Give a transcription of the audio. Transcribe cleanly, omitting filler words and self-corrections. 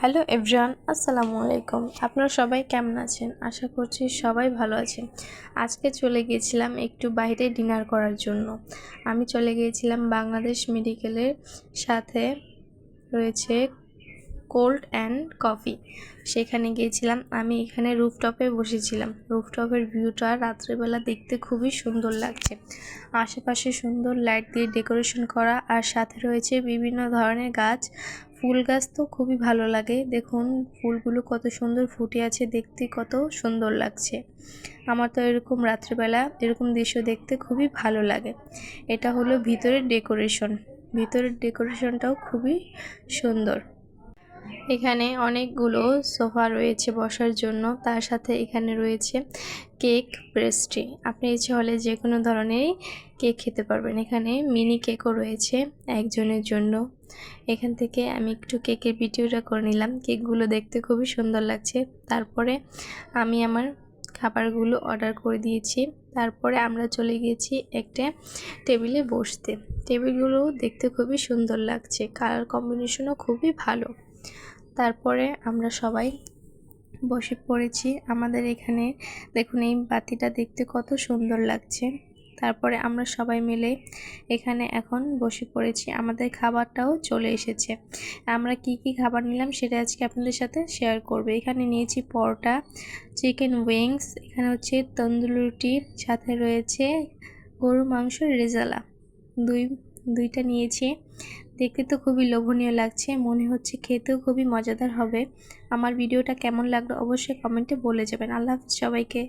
Hello everyone, আসসালামু আলাইকুম। আপনারা সবাই কেমন আছেন? আশা করছি সবাই ভালো আছেন। আজকে চলে গিয়েছিলাম একটু বাইরে ডিনার করার জন্য। আমি চলে গিয়েছিলাম বাংলাদেশ মেডিকেলের সাথে রয়েছে কোল্ড অ্যান্ড কফি, সেখানে গিয়েছিলাম। আমি এখানে রুফটপে বসেছিলাম। রুফটপের ভিউটা রাত্রেবেলা দেখতে খুবই সুন্দর লাগছে। আশেপাশে সুন্দর লাইট দিয়ে ডেকোরেশন করা, আর সাথে রয়েছে বিভিন্ন ধরনের গাছ। ফুল গাছ তো খুবই ভালো লাগে। দেখুন ফুলগুলো কত সুন্দর ফুটে আছে, দেখতে কত সুন্দর লাগছে। আমার তো এরকম রাত্রেবেলা এরকম দৃশ্য দেখতে খুবই ভালো লাগে। এটা হলো ভিতরের ডেকোরেশন। ভিতরের ডেকোরেশনটাও খুবই সুন্দর। এখানে অনেকগুলো সোফা রয়েছে বসার জন্য, তার সাথে এখানে রয়েছে কেক, পেস্ট্রি। আপনি ইচ্ছে হলে যে কোনো ধরনেরই কেক খেতে পারবেন। এখানে মিনি কেকও রয়েছে একজনের জন্য। এখান থেকে আমি একটু কেকের ভিডিওটা করে নিলাম। কেকগুলো দেখতে খুবই সুন্দর লাগছে। তারপরে আমি আমার খাবারগুলো অর্ডার করে দিয়েছি। তারপরে আমরা চলে গিয়েছি একটা টেবিলে বসতে। টেবিলগুলো দেখতে খুবই সুন্দর লাগছে, কালার কম্বিনেশনও খুবই ভালো। তারপরে আমরা সবাই বসে পড়েছি। আমাদের এখানে দেখুন এই বাতিটা দেখতে কত সুন্দর লাগছে। তারপরে আমরা সবাই মিলে এখানে এখন বসে পড়েছি। আমাদের খাবারটাও চলে এসেছে। আমরা কি কি খাবার নিলাম সেটা আজকে আপনাদের সাথে শেয়ার করব। এখানে নিয়েছি পরোটা, চিকেন উইংস, এখানে হচ্ছে তন্দুরি রুটি, সাথে রয়েছে গরুর মাংস রেজালা। দুইটা নিয়েছি। দেখতে তো খুবই লোভনীয় লাগছে, মনে হচ্ছে খেতেও খুবই মজাদার হবে। আমার ভিডিওটা কেমন লাগলো অবশ্যই কমেন্টে বলে যাবেন। আল্লাহ হাফেজ সবাইকে।